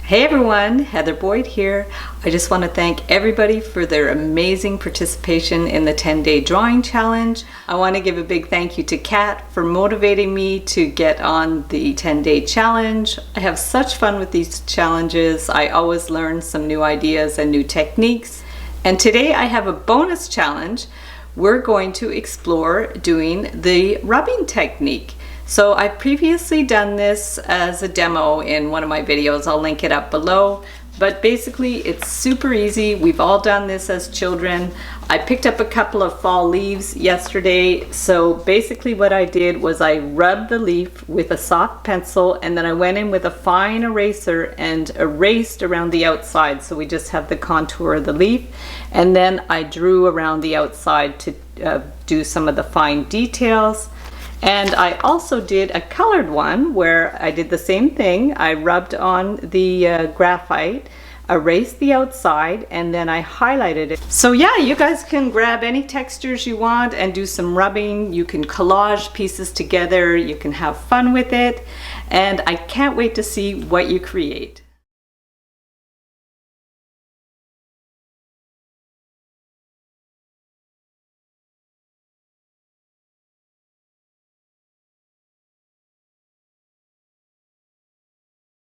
Hey everyone, Heather Boyd here. I just want to thank everybody for their amazing participation in the 10-day drawing challenge. I want to give a big thank you to Kat for motivating me to get on the 10-day challenge. I have such fun with these challenges. I always learn some new ideas and new techniques. And today I have a bonus challenge. We're going to explore doing the rubbing technique. So I've previously done this as a demo in one of my videos. I'll link it up below. But basically it's super easy. We've all done this as children. I picked up a couple of fall leaves yesterday. So basically what I did was I rubbed the leaf with a soft pencil and then I went in with a fine eraser and erased around the outside. So we just have the contour of the leaf. And then I drew around the outside to do some of the fine details. And I also did a colored one where I did the same thing. I rubbed on the graphite, erased the outside, and then I highlighted it. So yeah, you guys can grab any textures you want and do some rubbing. You can collage pieces together. You can have fun with it. And I can't wait to see what you create.